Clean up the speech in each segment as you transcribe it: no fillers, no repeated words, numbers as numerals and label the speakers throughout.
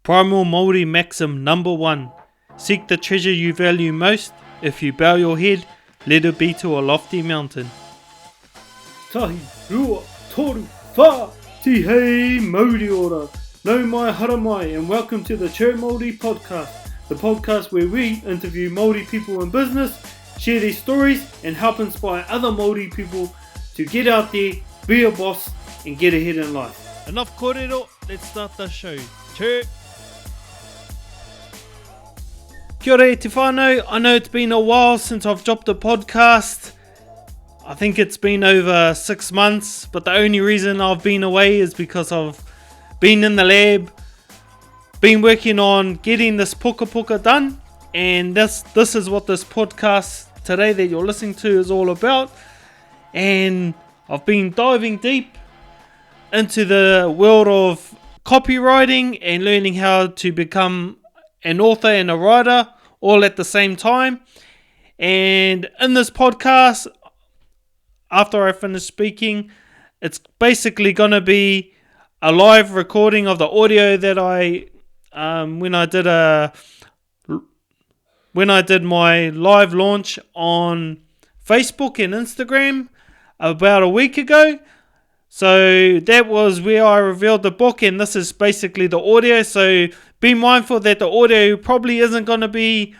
Speaker 1: Primal Maori Maxim number 1. Seek the treasure you value most. If you bow your head, let it be to a lofty mountain.
Speaker 2: Tahi, rua, toru, wha, tihei, mauri ora. No mai haramai, and welcome to the Chur Maori podcast, the podcast where we interview Maori people in business, share their stories, and help inspire other Maori people to get out there, be a boss, and get ahead in life.
Speaker 1: Enough kōrero, let's start the show. Chur! Kia ora te whanau. I know it's been a while since I've dropped a podcast. I think it's been over 6 months, but the only reason I've been away is because I've been in the lab, been working on getting this puka done, and this is what this podcast today that you're listening to is all about. And I've been diving deep into the world of copywriting and learning how to become an author and a writer all at the same time. And in this podcast, after I finish speaking, it's basically going to be a live recording of the audio that I when I did my live launch on Facebook and Instagram about a week ago. So that was where I revealed the book, and this is basically the audio. So be mindful that the audio probably isn't going to be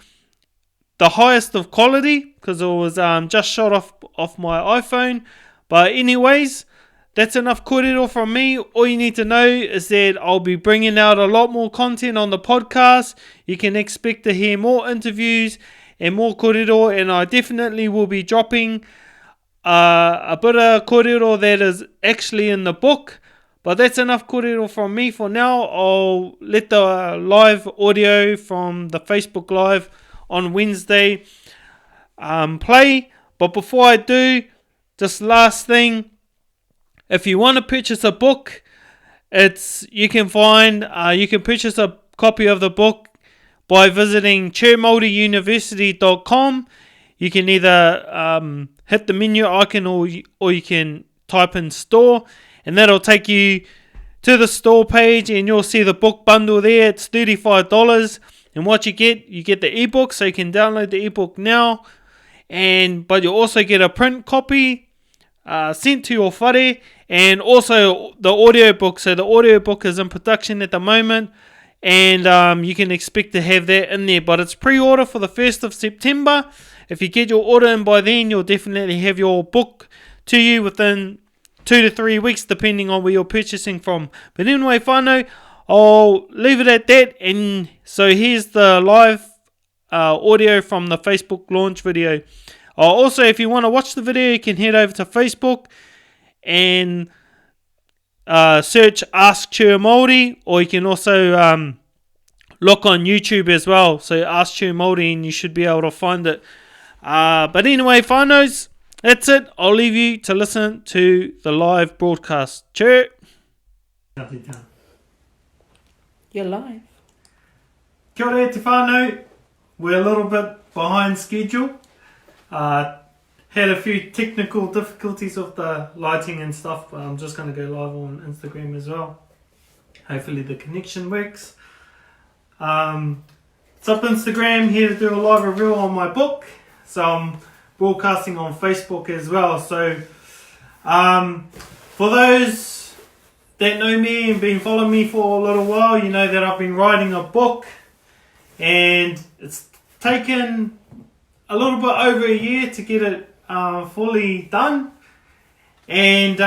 Speaker 1: the highest of quality because it was just shot off my iPhone. But anyways, that's enough kōrero from me. All you need to know is that I'll be bringing out a lot more content on the podcast. You can expect to hear more interviews and more kōrero, and I definitely will be dropping a bit of kōrero that is actually in the book. But that's enough kōrero from me for now. I'll let the live audio from the Facebook Live on Wednesday play. But before I do, just last thing, if you want to purchase a book, you can purchase a copy of the book by visiting churmaoriuniversity.com. You can either hit the menu icon or you can type in store, and that'll take you to the store page, and you'll see the book bundle there. It's $35, and what you get the ebook, so you can download the ebook now, but you'll also get a print copy sent to your whare, and also the audiobook. So the audiobook is in production at the moment, and you can expect to have that in there, but it's pre-order for the 1st of September. If you get your order in by then, you'll definitely have your book to you within 2 to 3 weeks, depending on where you're purchasing from. But anyway, whanau, I'll leave it at that. And so here's the live audio from the Facebook launch video. Also, if you want to watch the video, you can head over to Facebook and search Ask Chur Maori, or you can also look on YouTube as well. So Ask Chur Maori, and you should be able to find it. But anyway, whānaus, that's it. I'll leave you to listen to the live broadcast. Chur!
Speaker 3: You're live.
Speaker 1: Kia ora te whānau. We're a little bit behind schedule. Had a few technical difficulties with the lighting and stuff, but I'm just going to go live on Instagram as well. Hopefully the connection works. It's up Instagram, here to do a live review on my book. So I'm broadcasting on Facebook as well. So for those that know me and been following me for a little while, you know that I've been writing a book, and it's taken a little bit over a year to get it fully done. And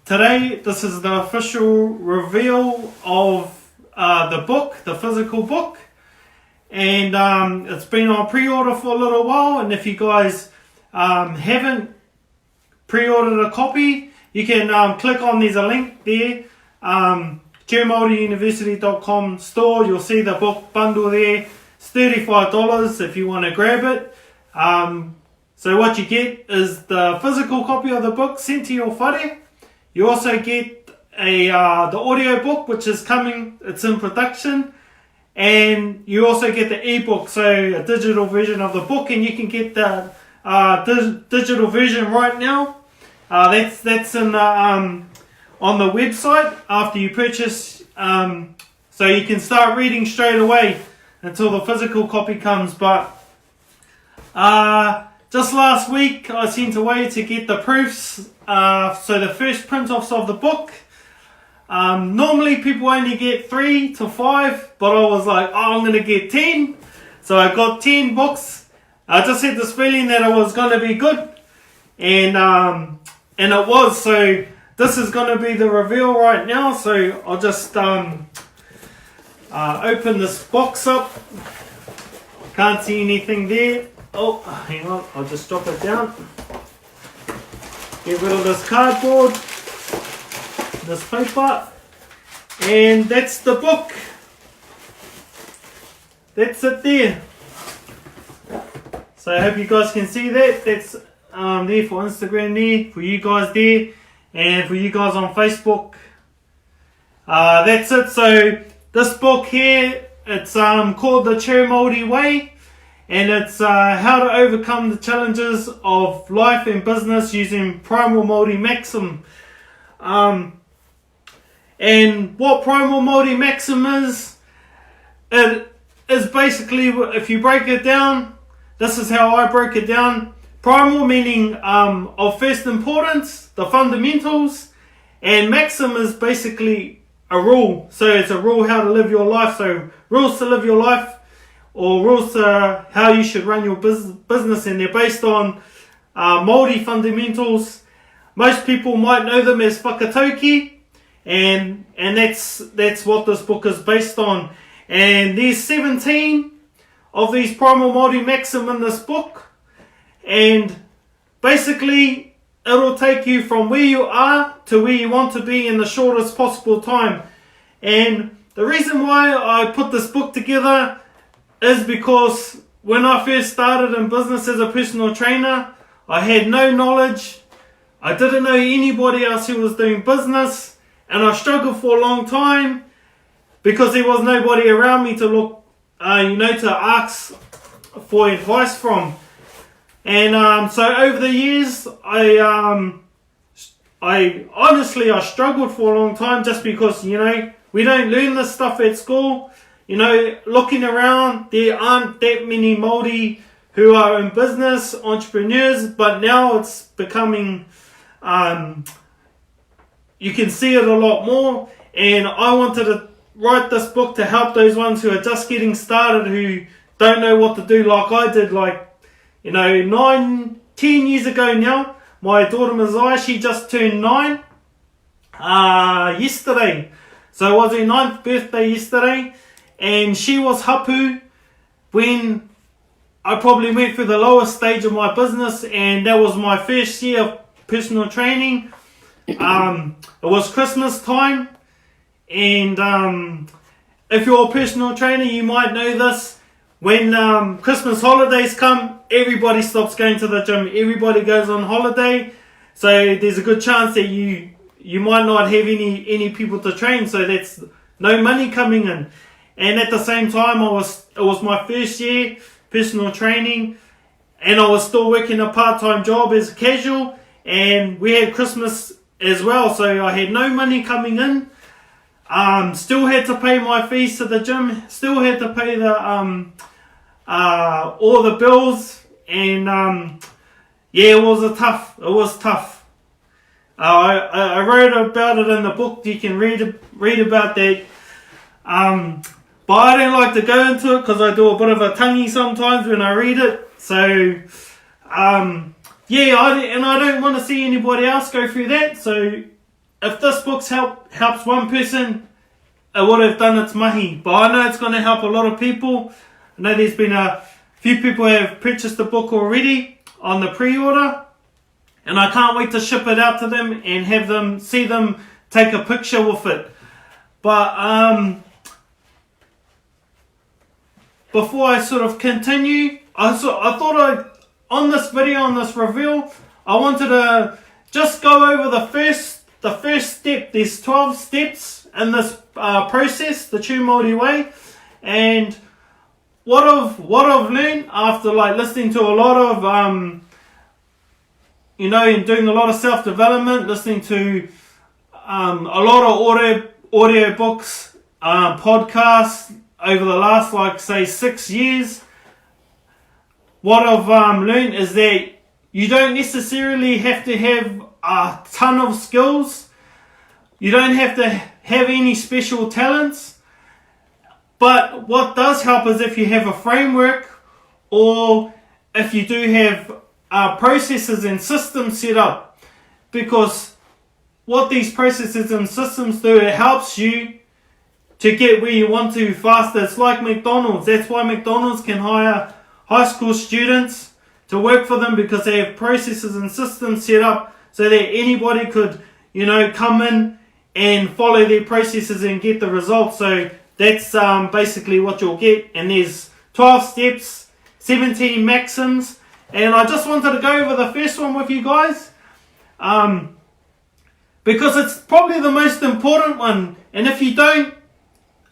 Speaker 1: today, this is the official reveal of the book, the physical book. And it's been on pre-order for a little while, and if you guys haven't pre-ordered a copy, you can click on, there's a link there, churmaoriuniversity.com store. You'll see the book bundle there. It's $35 if you want to grab it. So what you get is the physical copy of the book sent to your whare. You also get the audio book, which is coming, it's in production. And you also get the ebook, so a digital version of the book, and you can get the digital version right now. That's in on the website after you purchase So you can start reading straight away until the physical copy comes. But just last week I sent away to get the proofs. So the first print-offs of the book. Normally people only get 3 to 5, but I was like, I'm going to get 10. So I got 10 books. I just had this feeling that it was going to be good. And it was. So this is going to be the reveal right now. So I'll just open this box up. Can't see anything there. Oh, hang on. I'll just drop it down. Get rid of this cardboard. This paper. And that's the book. That's it there. So I hope you guys can see that. That's there for Instagram there, for you guys there, and for you guys on Facebook. That's it. So this book here, it's called the Chur Maori Way, and it's how to overcome the challenges of life and business using Primal Maori Maxim. And what Primal Maori Maxim is, it is basically, if you break it down, this is how I broke it down. Primal meaning of first importance, the fundamentals, and Maxim is basically a rule. So it's a rule how to live your life. So rules to live your life, or rules to how you should run your business, and they're based on Māori fundamentals. Most people might know them as whakatauki, and that's what this book is based on. And there's 17 of these Primal Māori Maxim in this book, and basically it'll take you from where you are to where you want to be in the shortest possible time. And the reason why I put this book together is because when I first started in business as a personal trainer, I had no knowledge. I didn't know anybody else who was doing business, and I struggled for a long time because there was nobody around me to look, to ask for advice from. And so over the years, I honestly struggled for a long time, just because, we don't learn this stuff at school. Looking around, there aren't that many Māori who are in business, entrepreneurs, but now it's becoming, you can see it a lot more. And I wanted to write this book to help those ones who are just getting started, who don't know what to do like I did. 10 years ago now, my daughter Mazai, she just turned 9 yesterday. So it was her 9th birthday yesterday, and she was hapu when I probably went through the lowest stage of my business, and that was my first year of personal training. It was Christmas time, and if you're a personal trainer, you might know this. When Christmas holidays come, everybody stops going to the gym. Everybody goes on holiday. So there's a good chance that you might not have any people to train. So that's no money coming in. And at the same time, it was my first year personal training, and I was still working a part-time job as a casual, and we had Christmas as well. So I had no money coming in. Still had to pay my fees to the gym. Still had to pay the all the bills, and it was tough. I wrote about it in the book. You can read about that. But I don't like to go into it because I do a bit of a tangi sometimes when I read it. So I don't want to see anybody else go through that. So if this book helps one person, it would have done its mahi. But I know it's going to help a lot of people. I know there's been a few people who have purchased the book already on the pre-order, and I can't wait to ship it out to them and have them see them take a picture with it. But before I sort of continue, I thought on this video, on this reveal, I wanted to just go over the first step. There's 12 steps in this process, the Chur Maori Way, and what I've learned after listening to a lot of and doing a lot of self-development, listening to a lot of audio books, podcasts over the last, like, say, 6 years, what I've learned is that you don't necessarily have to have a ton of skills. You don't have to have any special talents. But what does help is if you have a framework, or if you do have processes and systems set up. Because what these processes and systems do, it helps you to get where you want to faster. It's like McDonald's. That's why McDonald's can hire high school students to work for them, because they have processes and systems set up so that anybody could, come in and follow their processes and get the results. So that's basically what you'll get. And there's 12 steps, 17 maxims. And I just wanted to go over the first one with you guys, because it's probably the most important one. And if you don't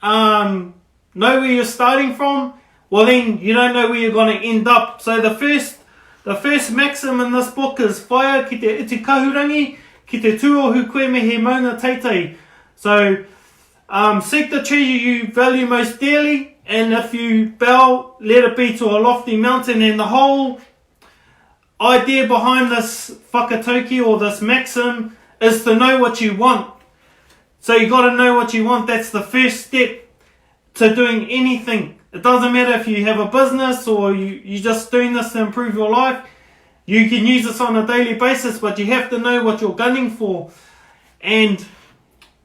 Speaker 1: know where you're starting from, well, then you don't know where you're going to end up. So the first maxim in this book is whaia ki te iti kahurangi, ki te tūohu koe me he maunga teitei. So seek the treasure you value most dearly, and if you bow, let it be to a lofty mountain. And the whole idea behind this whakatauki, or this maxim, is to know what you want. So you got to know what you want. That's the first step to doing anything. It doesn't matter if you have a business or you're just doing this to improve your life. You can use this on a daily basis, but you have to know what you're gunning for. And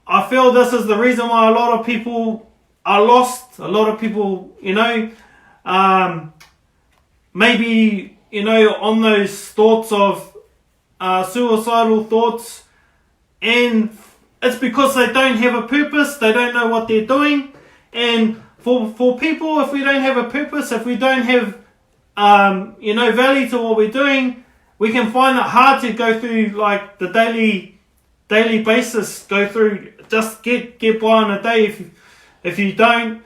Speaker 1: I feel this is the reason why a lot of people are lost. A lot of people, maybe, on those thoughts of suicidal thoughts. And it's because they don't have a purpose. They don't know what they're doing. And for people, if we don't have a purpose, if we don't have, value to what we're doing, we can find it hard to go through, like, the daily basis, go through, just get by on a day if you don't,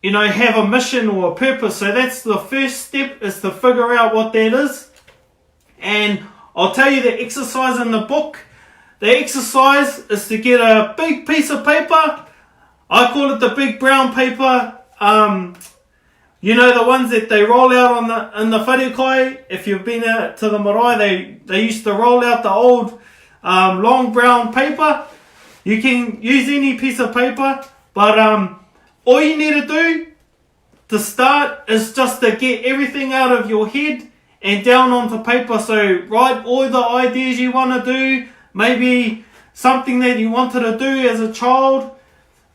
Speaker 1: have a mission or a purpose. So that's the first step, is to figure out what that is. And I'll tell you the exercise in the book. The exercise is to get a big piece of paper. I call it the big brown paper. The ones that they roll out in the wharekai. If you've been out to the marae, they used to roll out the old long brown paper. You can use any piece of paper, but all you need to do to start is just to get everything out of your head and down onto paper. So write all the ideas you want to do, maybe something that you wanted to do as a child.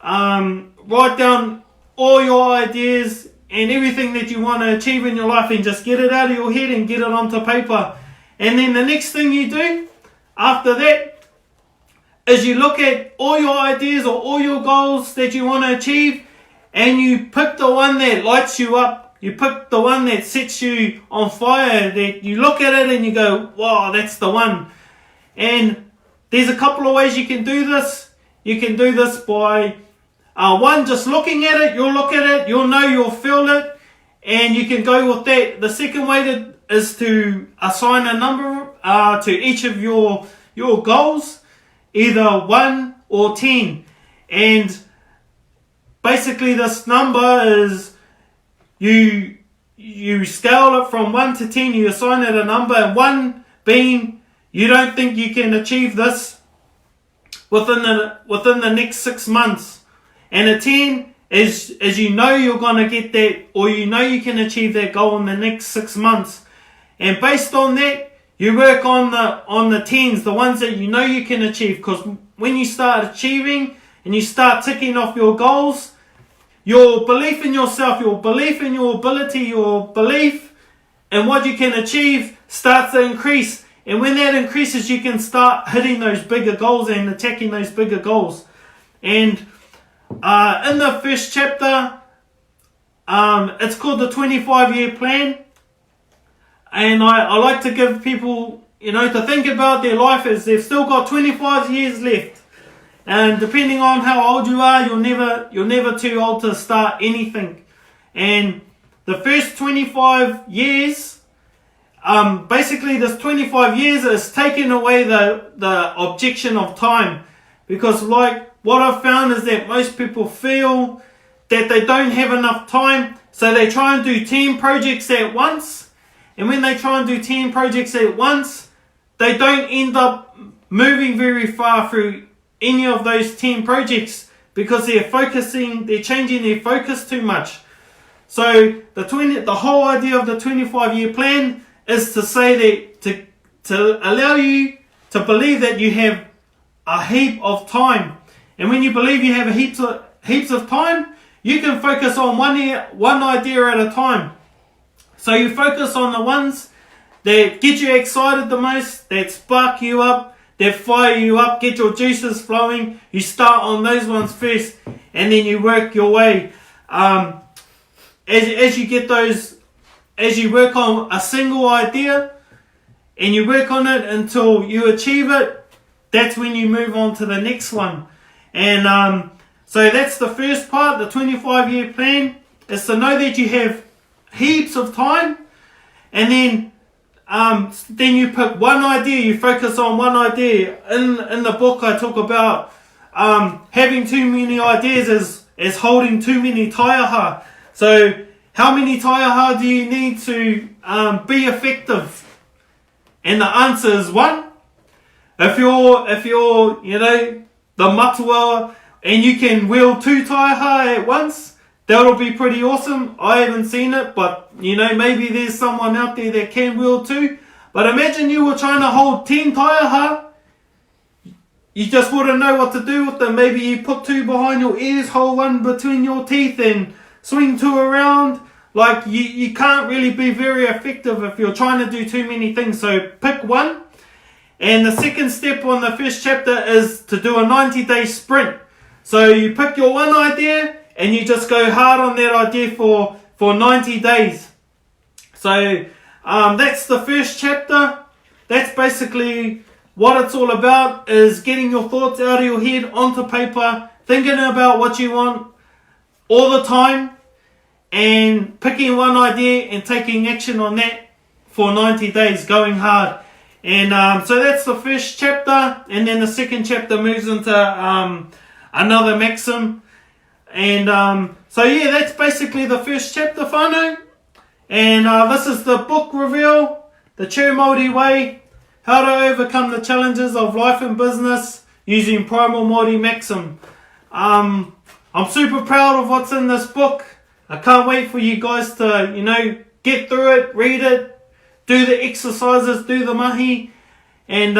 Speaker 1: Write down all your ideas and everything that you want to achieve in your life, and just get it out of your head and get it onto paper. And then the next thing you do after that is you look at all your ideas or all your goals that you want to achieve, and you pick the one that lights you up. You pick the one that sets you on fire, that you look at it and you go, wow, that's the one. And there's a couple of ways you can do this. You can do this by one, just looking at it. You'll look at it, you'll know, you'll feel it, and you can go with that. The second way is to assign a number to each of your goals, either 1 or 10. And basically this number is, you scale it from 1 to 10, you assign it a number, and 1 being you don't think you can achieve this within the next 6 months. And a 10 is you're going to get that, or you can achieve that goal in the next 6 months. And based on that, you work on the 10s, the ones that you can achieve. Because when you start achieving and you start ticking off your goals, your belief in yourself, your belief in your ability, your belief in what you can achieve starts to increase. And when that increases, you can start hitting those bigger goals and attacking those bigger goals. And in the first chapter, it's called the 25-year plan. And I like to give people, to think about their life as they've still got 25 years left. And depending on how old you are, you're never too old to start anything. And the first 25 years, basically this 25 years is taking away the objection of time. Because like what I've found is that most people feel that they don't have enough time, so they try and do 10 projects at once. And when they try and do 10 projects at once, they don't end up moving very far through any of those 10 projects because they're changing their focus too much. So the whole idea of the 25-year plan is to say that to allow you to believe that you have a heap of time. And when you believe you have heaps of time, you can focus on one idea at a time. So you focus on the ones that get you excited the most, that spark you up, that fire you up, get your juices flowing. You start on those ones first, and then you work your way. As you work on a single idea, and you work on it until you achieve it, that's when you move on to the next one. And so that's the first part, the 25-year plan, is to know that you have heaps of time, and then you pick one idea, you focus on one idea. In the book I talk about having too many ideas is holding too many taiaha. So how many taiaha do you need to be effective? And the answer is 1. If you're the matua and you can wield 2 taiaha at once, that'll be pretty awesome. I haven't seen it, but maybe there's someone out there that can wield 2. But imagine you were trying to hold 10 taiaha. You just wouldn't know what to do with them. Maybe you put 2 behind your ears, hold 1 between your teeth, and swing 2 around. Like you can't really be very effective if you're trying to do too many things. So pick 1. And the second step on the first chapter is to do a 90-day sprint. So you pick your one idea and you just go hard on that idea for 90 days. So that's the first chapter. That's basically what it's all about, is getting your thoughts out of your head onto paper, thinking about what you want all the time, and picking one idea and taking action on that for 90 days, going hard. And so that's the first chapter, and then the second chapter moves into another Maxim. And so yeah, that's basically the first chapter, whanau. And this is the book reveal, the Chur Maori Way, how to overcome the challenges of life and business using Primal Maori Maxim. I'm super proud of what's in this book. I can't wait for you guys to, get through it, read it, do the exercises, do the mahi. And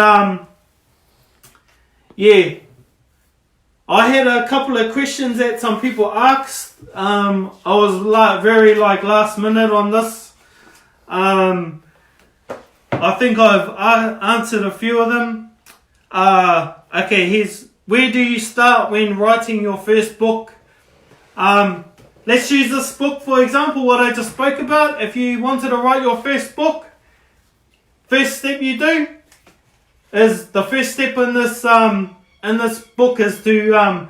Speaker 1: yeah, I had a couple of questions that some people asked. I was very last minute on this. I think I've answered a few of them. Okay, where do you start when writing your first book? Let's use this book for example, what I just spoke about. If you wanted to write your first book, first step you do is, the first step in this book is to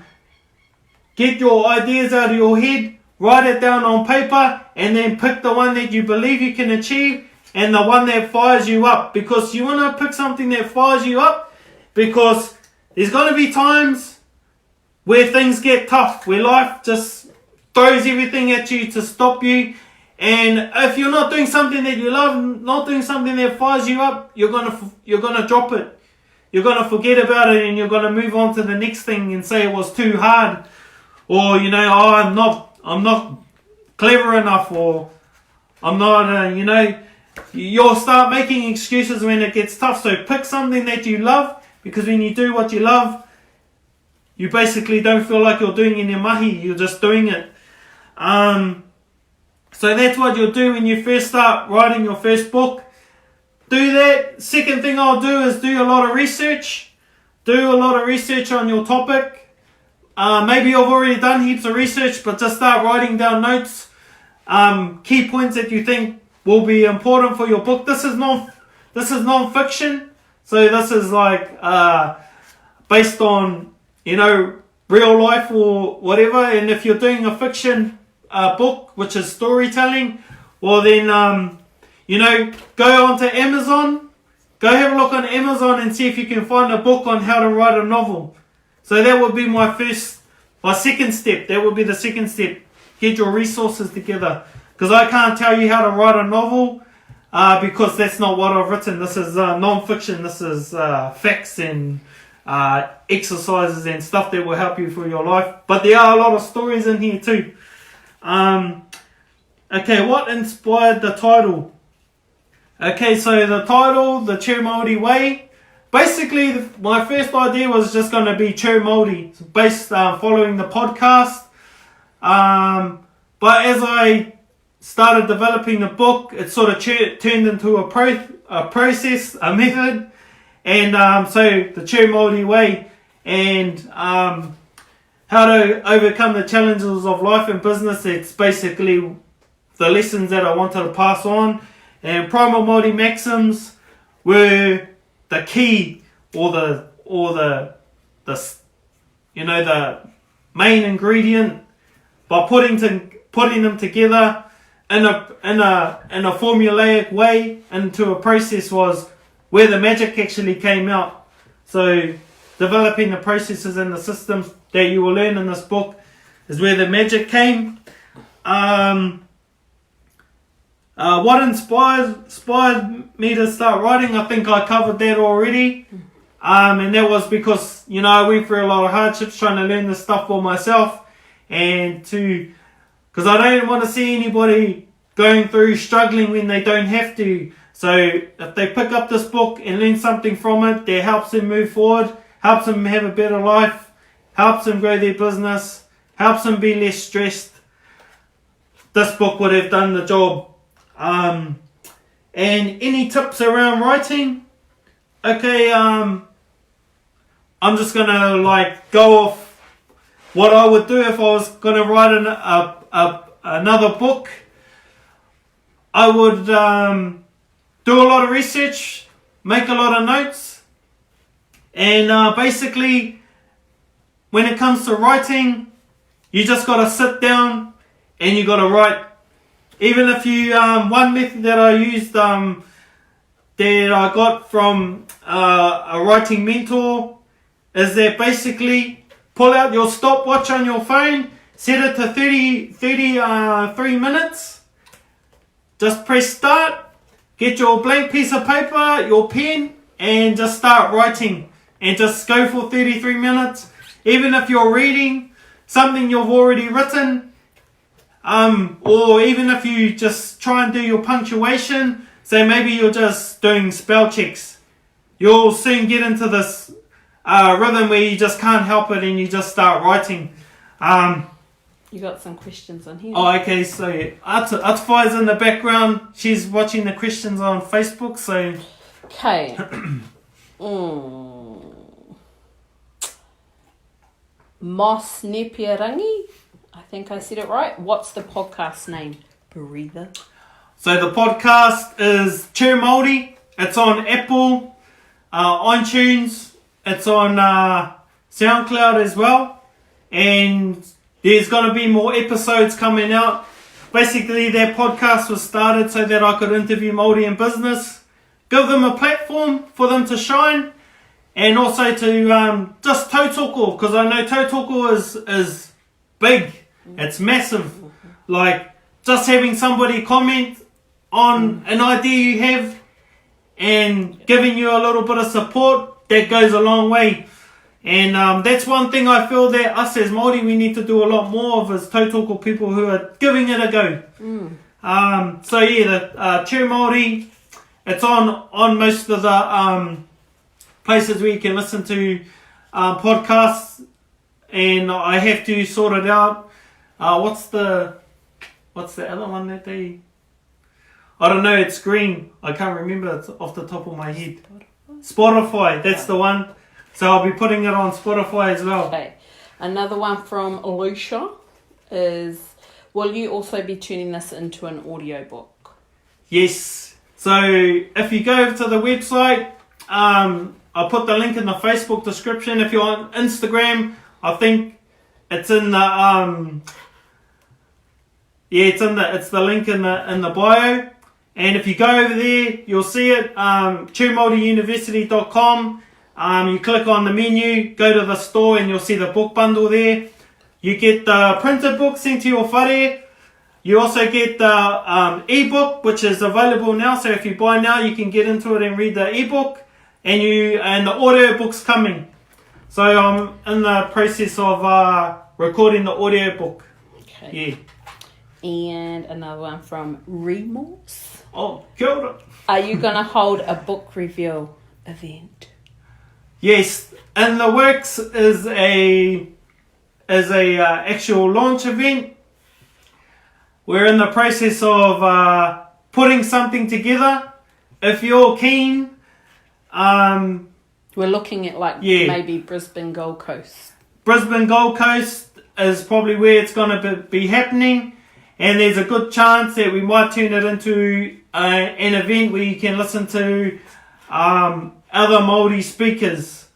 Speaker 1: get your ideas out of your head, write it down on paper, and then pick the one that you believe you can achieve and the one that fires you up. Because you want to pick something that fires you up, because there's going to be times where things get tough, where life just throws everything at you to stop you. And if you're not doing something that you love, not doing something that fires you up, you're gonna drop it. You're gonna forget about it, and you're gonna move on to the next thing and say it was too hard, or I'm not clever enough, or I'm not. You'll start making excuses when it gets tough. So pick something that you love, because when you do what you love, you basically don't feel like you're doing any mahi. You're just doing it. So that's what you'll do when you first start writing your first book. Do that. Second thing I'll do is do a lot of research. Do a lot of research on your topic. Maybe you've already done heaps of research, but just start writing down notes. Key points that you think will be important for your book. This is non-fiction. So this is based on, real life or whatever. And if you're doing a fiction book, which is storytelling, well then, go onto Amazon, go have a look on Amazon and see if you can find a book on how to write a novel. So that would be my second step. That would be the second step. Get your resources together. Because I can't tell you how to write a novel because that's not what I've written. This is non-fiction. This is facts and exercises and stuff that will help you through your life. But there are a lot of stories in here too. Okay, what inspired the title? Okay, so the title, the Chur Maori Way. Basically, my first idea was just going to be Chur Maori, based following the podcast. But as I started developing the book, it sort of turned into a process, a method. And so the Chur Maori Way and how to overcome the challenges of life and business. It's basically the lessons that I wanted to pass on. And Primal Māori Maxims were the key or the main ingredient. By putting them together in a formulaic way into a process was where the magic actually came out. So developing the processes and the systems that you will learn in this book is where the magic came. What inspired me to start writing, I think I covered that already. And that was because, I went through a lot of hardships trying to learn this stuff for myself. And because I don't want to see anybody going through struggling when they don't have to. So if they pick up this book and learn something from it that helps them move forward, helps them have a better life, helps them grow their business, helps them be less stressed, this book would have done the job. And any tips around writing? Okay, I'm just gonna go off what I would do if I was gonna write another book. I would do a lot of research, make a lot of notes, and basically, when it comes to writing, you just gotta sit down and you gotta write. Even if you, one method that I used, that I got from a writing mentor, is that basically pull out your stopwatch on your phone, set it to 33 minutes, just press start, get your blank piece of paper, your pen, and just start writing, and just go for 33 minutes. Even if you're reading something you've already written, or even if you just try and do your punctuation, say maybe you're just doing spell checks, you'll soon get into this rhythm where you just can't help it and you just start writing.
Speaker 3: You got some questions on here.
Speaker 1: Oh, okay, so Atwai's in the background. She's watching the questions on Facebook, so...
Speaker 3: Okay. Moss Nepiarangi, I think I said it right. What's the podcast name? Breather.
Speaker 1: So the podcast is Chur Maori. It's on Apple, iTunes. It's on SoundCloud as well. And there's going to be more episodes coming out. Basically, that podcast was started so that I could interview Māori in business, give them a platform for them to shine, and also to just tautoko, because I know tautoko is big. It's massive. Like, just having somebody comment on an idea you have and giving you a little bit of support, that goes a long way. And that's one thing I feel that us as Māori we need to do a lot more of, is tautoko people who are giving it a go. So yeah, the Chur Maori, it's on most of the places where you can listen to podcasts, and I have to sort it out. What's the other one that they... I don't know, it's green. I can't remember, it's off the top of my head. Spotify, that's the one. So I'll be putting it on Spotify as well.
Speaker 3: Okay. Another one from Lucia is, will you also be turning this into an audiobook?
Speaker 1: Yes. So if you go to the website, I'll put the link in the Facebook description. If you're on Instagram, I think it's in the it's the link in the bio. And if you go over there, you'll see it. ChurMaoriUniversity.com. You click on the menu, go to the store, and you'll see the book bundle there. You get the printed book sent to your whare. You also get the ebook, which is available now. So if you buy now, you can get into it and read the ebook, and the audio book's coming. So I'm in the process of recording the audio book.
Speaker 3: Okay.
Speaker 1: Yeah.
Speaker 3: And another one from Remorse.
Speaker 1: Oh, kia ora.
Speaker 3: Are you going to hold a book review event?
Speaker 1: Yes, in the works is a actual launch event. We're in the process of putting something together. If you're keen,
Speaker 3: we're looking at maybe Brisbane, Gold Coast.
Speaker 1: Brisbane, Gold Coast is probably where it's going to be happening, and there's a good chance that we might turn it into an event where you can listen to other Māori speakers.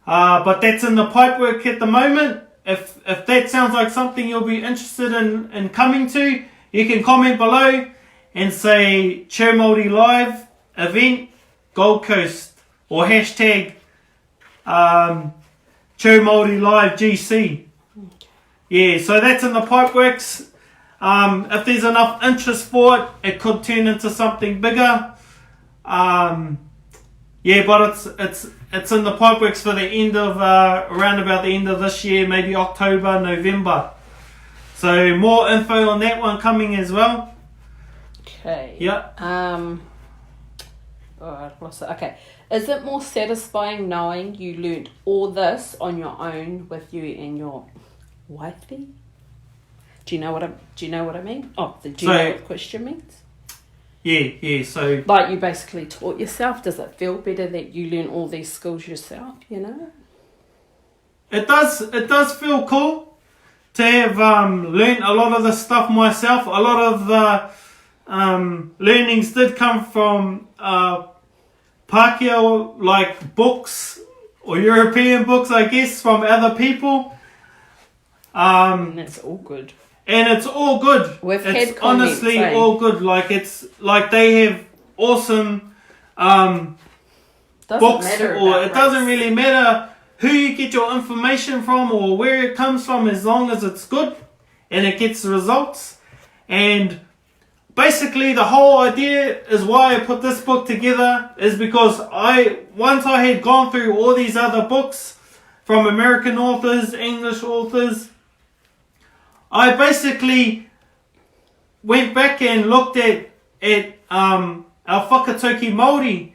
Speaker 1: But that's in the pipework at the moment. If that sounds like something you'll be interested in coming to, you can comment below and say Chur Maori Live event Gold Coast, or hashtag Chur Maori Live GC. Yeah, so that's in the pipeworks. If there's enough interest for it, it could turn into something bigger. Yeah, but it's in the pipeworks for the end of around about the end of this year, maybe October, November. So more info on that one coming as well.
Speaker 3: Okay.
Speaker 1: Yeah.
Speaker 3: Oh, I've lost it. Okay. Is it more satisfying knowing you learnt all this on your own with you and your wifey? Do you know what I mean? Oh, do you know what the question means?
Speaker 1: Yeah. So
Speaker 3: like you basically taught yourself. Does it feel better that you learn all these skills yourself? You know.
Speaker 1: It does feel cool to have learned a lot of the stuff myself. A lot of the learnings did come from Pākehā, like books or European books, I guess, from other people.
Speaker 3: And that's all good.
Speaker 1: And it's all good. It's honestly all good. Like it's like they have awesome books, or it doesn't really matter who you get your information from or where it comes from, as long as it's good and it gets results. And basically the whole idea is why I put this book together is because once I had gone through all these other books from American authors, English authors, I basically went back and looked at our whakatauki Māori,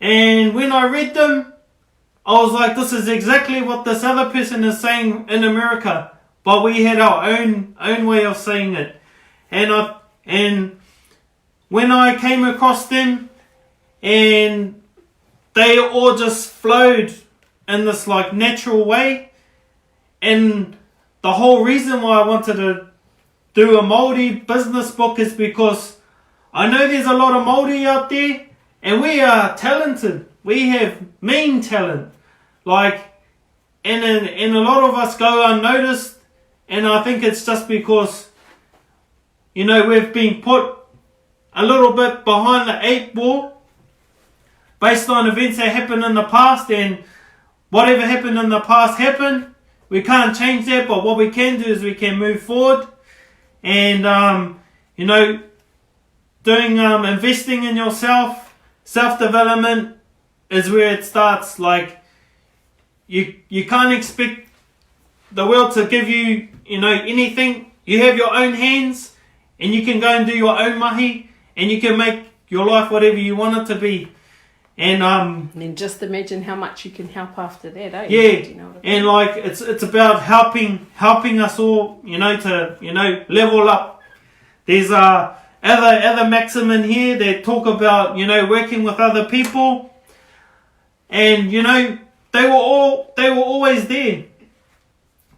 Speaker 1: and when I read them, I was like, this is exactly what this other person is saying in America, but we had our own way of saying it. And when I came across them, and they all just flowed in this like natural way, and the whole reason why I wanted to do a Māori business book is because I know there's a lot of Māori out there, and we are talented. We have mean talent. Like, and a lot of us go unnoticed, and I think it's just because, you know, we've been put a little bit behind the 8 ball based on events that happened in the past, and whatever happened in the past happened. We can't change that, but what we can do is we can move forward, and you know, doing investing in yourself, self-development is where it starts. Like you can't expect the world to give you, you know, anything. You have your own hands, and you can go and do your own mahi, and you can make your life whatever you want it to be. And
Speaker 3: then just imagine how much you can help after that, eh?
Speaker 1: Yeah,
Speaker 3: Do you know what I mean?
Speaker 1: and like it's about helping us all, you know, to, you know, level up. There's other Maxim in here that talk about, you know, working with other people, and you know, they were always there.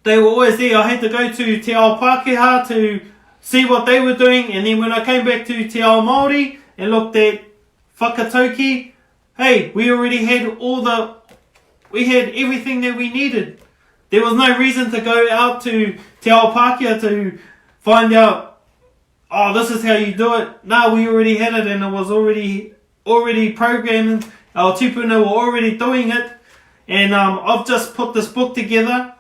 Speaker 1: They were always there. I had to go to Te Ao Pākehā to see what they were doing, and then when I came back to Te Ao Māori and looked at whakatauki, hey, we already had we had everything that we needed. There was no reason to go out to Te Ao Pākehā to find out, oh, this is how you do it. No, we already had it, and it was already programmed. Our tupuna were already doing it. and I've just put this book together.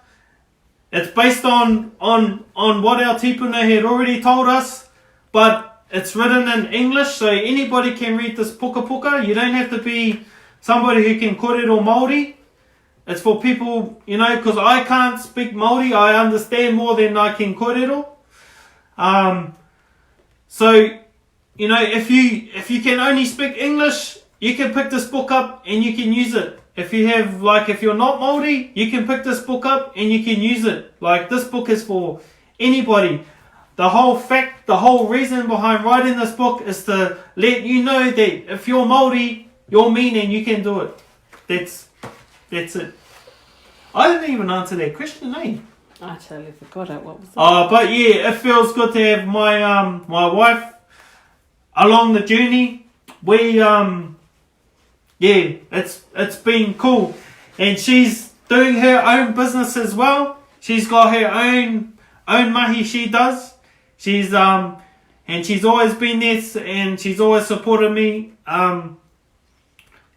Speaker 1: It's based on what our tipuna had already told us, but it's written in English, so anybody can read this puka puka. You don't have to be somebody who can kōrero Māori. It's for people, because I can't speak Māori. I understand more than I can kōrero. So, if you can only speak English, you can pick this book up and you can use it. If you're not Māori, you can pick this book up and you can use it. Like, this book is for anybody. The whole reason behind writing this book is to let you know that if you're Māori, you're mean and you can do it. That's it. I didn't even answer that question, eh?
Speaker 3: I totally forgot it. What was it?
Speaker 1: But yeah, it feels good to have my wife along the journey. It's been cool, and she's doing her own business as well. She's got her own mahi she does. She's and she's always been there, and she's always supported me.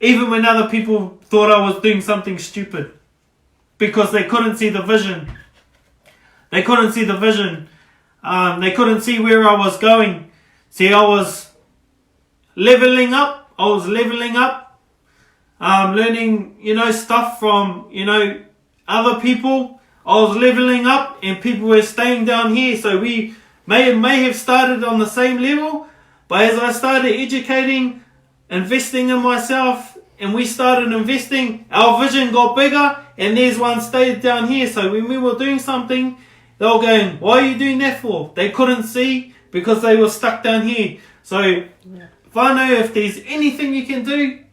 Speaker 1: Even when other people thought I was doing something stupid, because they couldn't see the vision. They couldn't see the vision. They couldn't see where I was going. See, I was leveling up. Learning, stuff from, other people. I was leveling up and people were staying down here. So we may have started on the same level. But as I started educating, investing in myself, and we started investing, our vision got bigger, and there's one stayed down here. So when we were doing something, they were going, why are you doing that for? They couldn't see because they were stuck down here. So whanau, if there's anything you can do,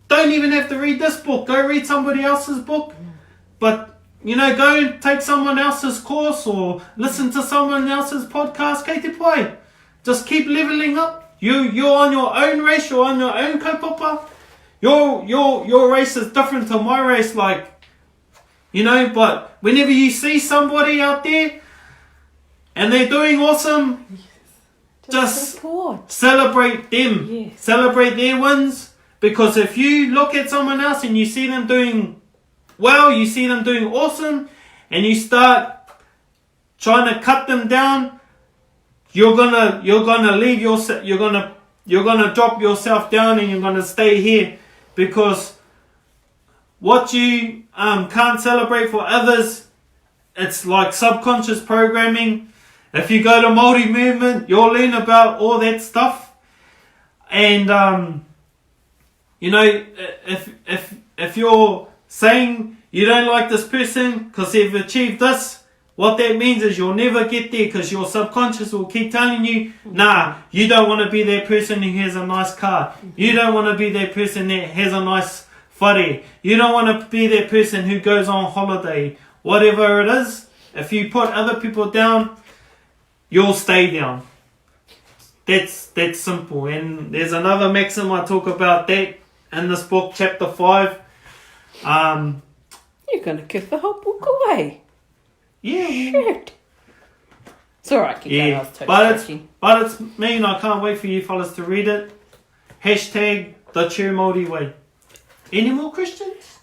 Speaker 1: don't even have to read this book. Go read somebody else's book. But, go and take someone else's course or listen to someone else's podcast. Kei te pai. Just keep leveling up. You're on your own race. You're on your own kaupapa. Your race is different to my race. But whenever you see somebody out there and they're doing awesome, just celebrate them.
Speaker 3: Yes.
Speaker 1: Celebrate their wins. Because if you look at someone else and you see them doing well, you see them doing awesome, and you start trying to cut them down, you're gonna leave yourself. You're gonna drop yourself down, and you're gonna stay here, because what you can't celebrate for others, it's like subconscious programming. If you go to Māori movement, you'll learn about all that stuff, and if you're saying you don't like this person because they've achieved this, what that means is you'll never get there, because your subconscious will keep telling you, nah, you don't want to be that person who has a nice car. You don't want to be that person that has a nice whare. You don't want to be that person who goes on holiday. Whatever it is, if you put other people down, you'll stay down. That's simple. And there's another maxim I talk about that in this book, chapter 5.
Speaker 3: You're going to give the whole book away.
Speaker 1: Yeah.
Speaker 3: Shit. It's alright, keep going. I was totally
Speaker 1: but it's mean. I can't wait for you fellas to read it. Hashtag the Chur Maori Way. Any more questions?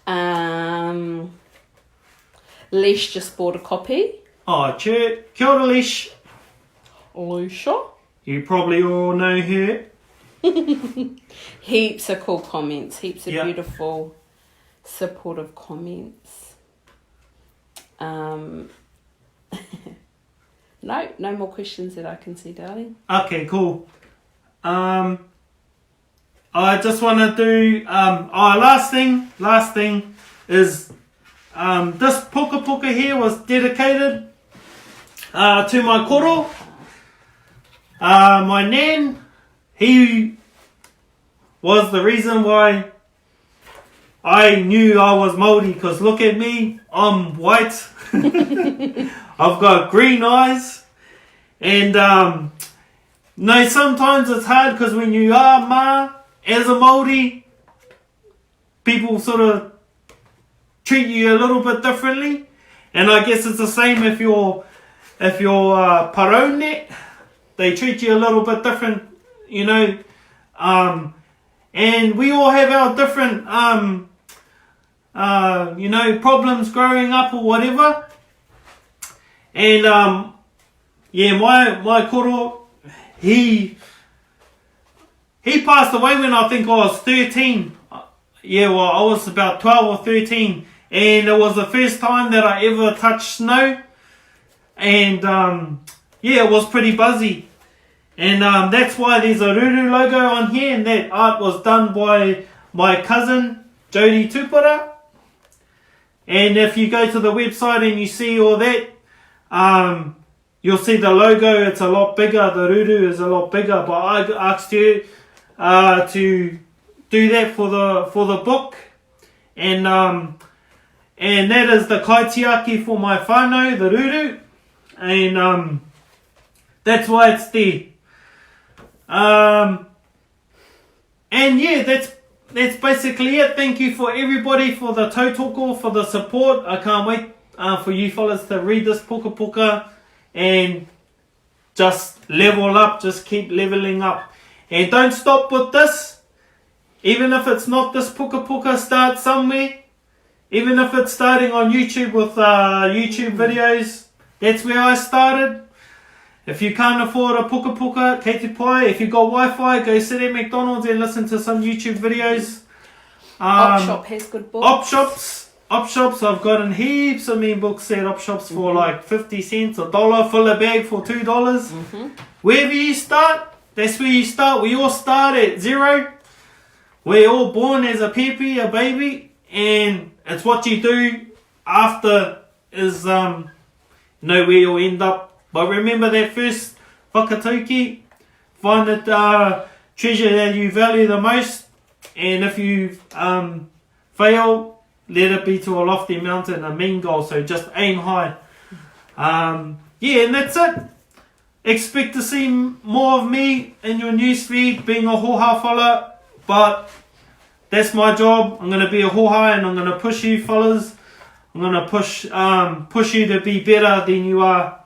Speaker 3: Leash just bought a copy.
Speaker 1: Oh, Chur. Kia ora, Leash.
Speaker 3: Lucia.
Speaker 1: You probably all know her.
Speaker 3: Heaps of cool comments. Heaps of
Speaker 1: Yep.
Speaker 3: beautiful, supportive comments. No more questions that I can see, darling.
Speaker 1: Okay, cool. I just want to do last thing is this puka puka here was dedicated to my koro. My nan, he was the reason why I knew I was Māori, because look at me, I'm white. I've got green eyes, and sometimes it's hard, because when you are ma as a Māori, people sort of treat you a little bit differently, and I guess it's the same if you're parone, they treat you a little bit different, and we all have our different problems growing up or whatever. And my koro, he passed away when I think I was 13. I was about 12 or 13, and it was the first time that I ever touched snow, and it was pretty buzzy. And that's why there's a Ruru logo on here, and that art was done by my cousin, Jody Tupara. And if you go to the website and you see all that, you'll see the logo, it's a lot bigger, the Ruru is a lot bigger, but I asked you to do that for the book. And that is the kaitiaki for my whanau, the Ruru. And that's why it's there. That's basically it. Thank you for everybody for the tautoko, for the support. I can't wait for you fellas to read this puka puka and just level up, just keep leveling up. And don't stop with this. Even if it's not this puka puka, start somewhere. Even if it's starting on YouTube with YouTube videos, that's where I started. If you can't afford a puka puka, kei te pai, if you got Wi-Fi, go sit at McDonald's and listen to some YouTube videos.
Speaker 3: Op-shop has good books.
Speaker 1: Op-shops, I've gotten heaps of me books at op-shops for like 50 cents, $1, fill a bag for $2.
Speaker 3: Mm-hmm.
Speaker 1: Wherever you start, that's where you start. We all start at zero. We're all born as a pepe, a baby, and it's what you do after is where you'll end up. But remember that first whakatauki, find that treasure that you value the most, and if you fail, let it be to a lofty mountain, a mean goal, so just aim high. And that's it. Expect to see more of me in your newsfeed, being a hoha fella, but that's my job. I'm going to be a hoha and I'm going to push you fellas. I'm going to push you to be better than you are.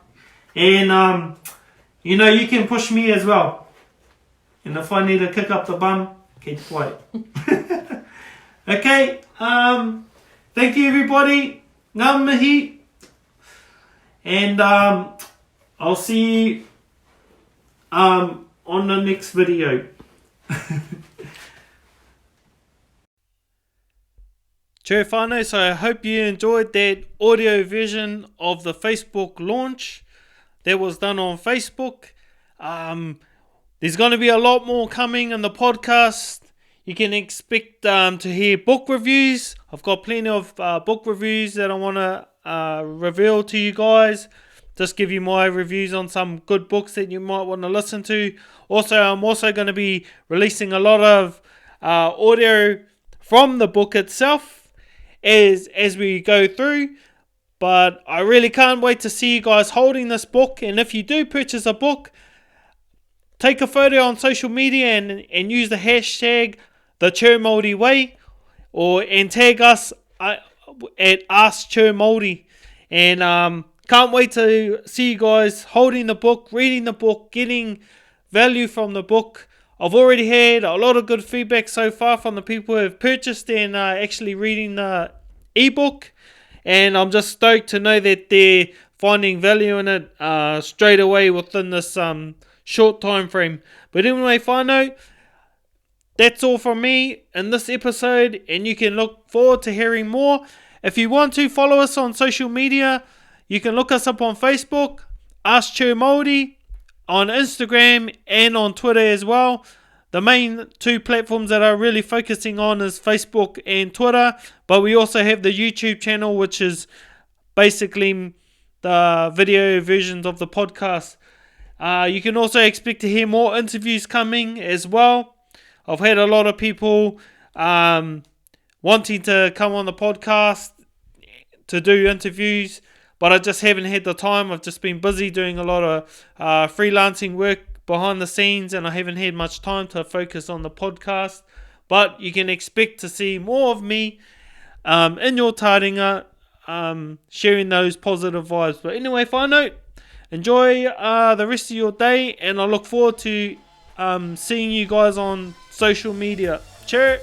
Speaker 1: And, you can push me as well. And if I need to kick up the bum, keep quiet. Okay, thank you everybody. Ngā mihi. And I'll see you on the next video. Chur whanau, so I hope you enjoyed that audio version of the Facebook launch that was done on Facebook. There's going to be a lot more coming in the podcast. You can expect to hear book reviews. I've got plenty of book reviews that I want to reveal to you guys. Just give you my reviews on some good books that you might want to listen to. Also, I'm also going to be releasing a lot of audio from the book itself as we go through. But I really can't wait to see you guys holding this book. And if you do purchase a book, take a photo on social media and use the hashtag the Chur Maori Way, and tag us at Ask Chur Maori. And can't wait to see you guys holding the book, reading the book, getting value from the book. I've already had a lot of good feedback so far from the people who have purchased and actually reading the ebook. And I'm just stoked to know that they're finding value in it straight away within this short time frame. But anyway, whanau, that's all from me in this episode, and you can look forward to hearing more. If you want to follow us on social media, you can look us up on Facebook, Ask Chur Maori, on Instagram and on Twitter as well. The main two platforms that I'm really focusing on is Facebook and Twitter, but we also have the YouTube channel, which is basically the video versions of the podcast. You can also expect to hear more interviews coming as well. I've had a lot of people wanting to come on the podcast to do interviews, but I just haven't had the time. I've just been busy doing a lot of freelancing work behind the scenes, and I haven't had much time to focus on the podcast. But you can expect to see more of me in your taringa, sharing those positive vibes. But anyway, whanau, enjoy the rest of your day, and I look forward to seeing you guys on social media. Cheers.